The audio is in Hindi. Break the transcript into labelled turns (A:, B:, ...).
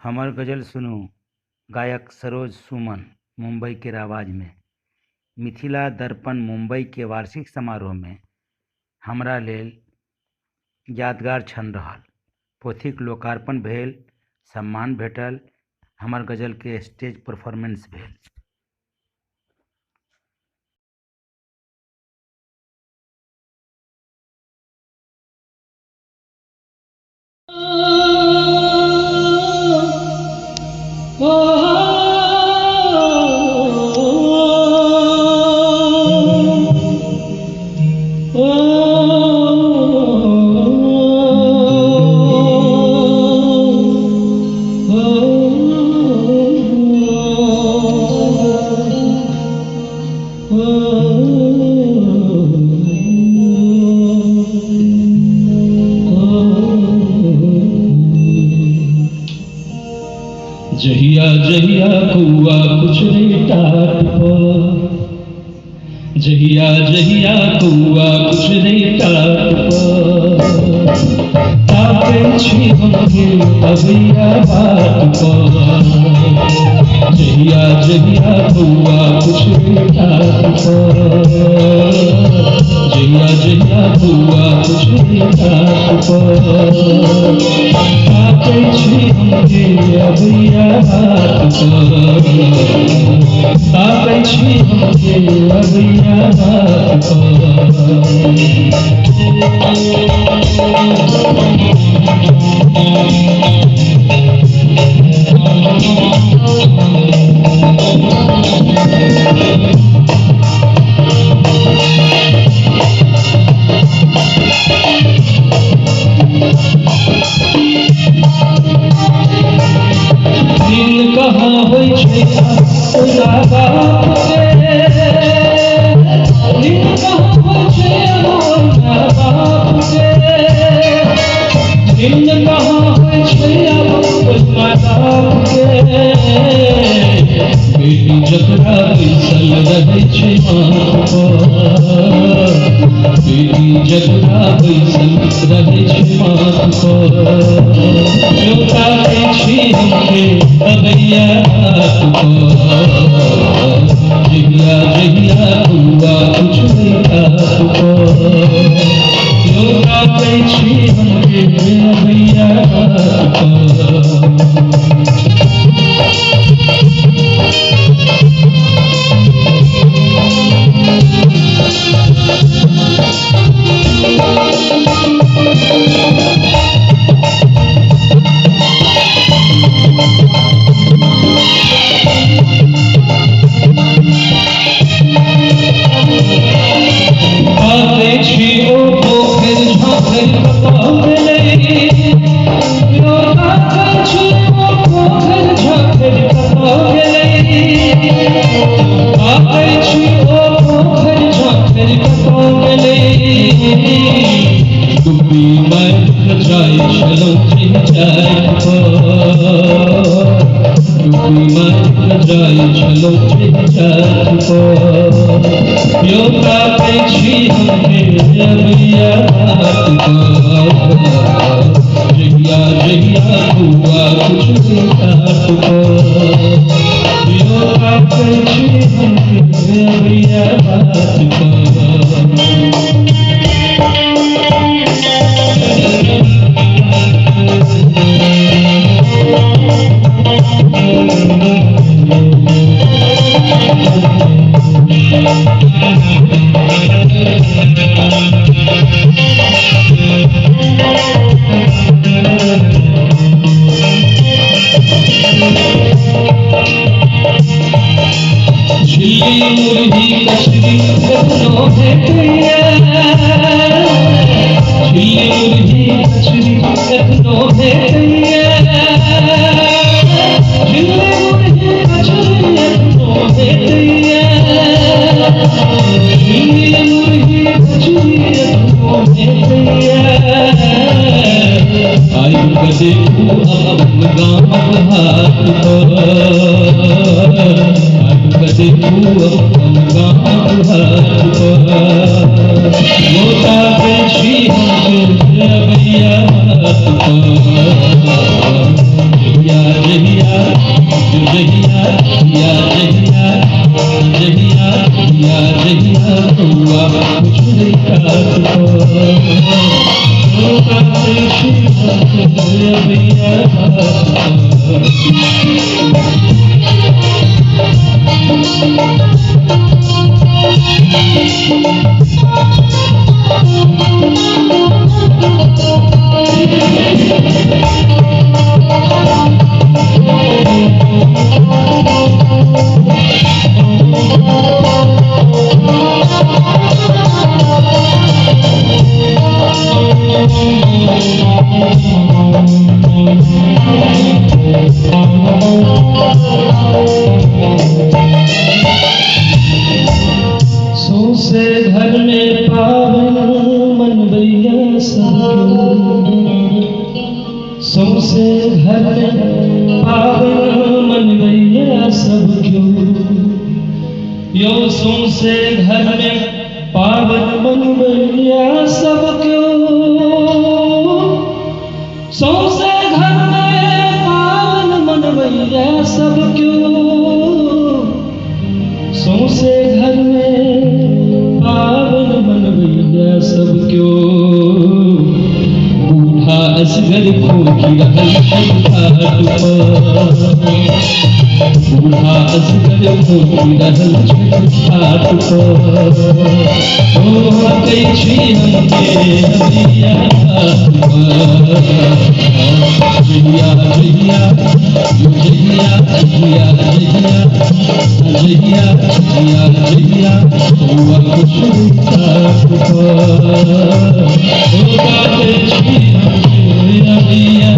A: हमर गजल सुनू गायक सरोज सुमन मुंबई के आवाज में। मिथिला दर्पण मुंबई के वार्षिक समारोह में हमरा लेल यादगार क्षण रहल। पोथीक लोकार्पण भेल, सम्मान भेटल, हमर गजल के स्टेज परफॉर्मेंस भेल।
B: जहिया जहिया कौआ कुचरे टाट पर, जहिया जहिया कौआ कुचरे टाट पर, ताके छी हमके अबैया बात पर। जहिया जहिया कौआ कुचरे टाट पर, जहिया जहिया कौआ कुचरे टाट पर, ताके छी हमके अबैया बात पर। ताके छी हमके अबैया बात दिन कहाँ होइ छै ओला बाप के, दिन कहाँ होइ छै ओला बाप के, दिन कहाँ होइ छै ओला बाप के। बेटी जकरा बैसल रहै छै माथ पर, बेटी जकरा बैसल रहै छै माथ पर, न्योता दै छी हमके अबैया बात पर। जहिया जहिया कौआ कुचरे टाट पर, न्योता दै छी हमके अबैया बात पर। डुब्बी मारि जाइ छलहुँ चिंचाइ पर, डुब्बी मारि जाइ छलहुँ चिंचाइ पर, न्योता दै छी हमके अबैया बात पर। जहिया जहिया कौआ कुचरे टाट पर, न्योता दै छी हमके अबैया बात पर। झिल्ली मुर्गी कचरी कखनो भेटैया, झिल्ली मुर्गी कचरी कखनो भेटैया, झिल्ली मुर्गी कचरी कखनो भेटैया, झिल्ली मुर्गी कचरी कखनो भेटैया। आयु के देखू अपन गामक हाट पर, देखू अपन गामक हाट पर, न्योता दै छी हमके अबैया बात पर। जहिया घाट पर काते श्री अभिया से घर में पावन मनवैया सब सौसे घर में पावन मनवैया सब क्यों यो सौसे घर में पावन मनवैया सब क्यों सौसे घर में पावन मनवैया सब क्यों सौसे घर में पावन मनवैया सब क्यों बूढ़ा असगर खोखी रहल घाट पर बूढ़ा असगर खोखी रहल घाट पर ओ कई छी हमके अभिया जहिया जहिया जहिया जहिया जहिया जहिया जहिया हुआ कुछ घाट पर ओ काते छी हमके अभिया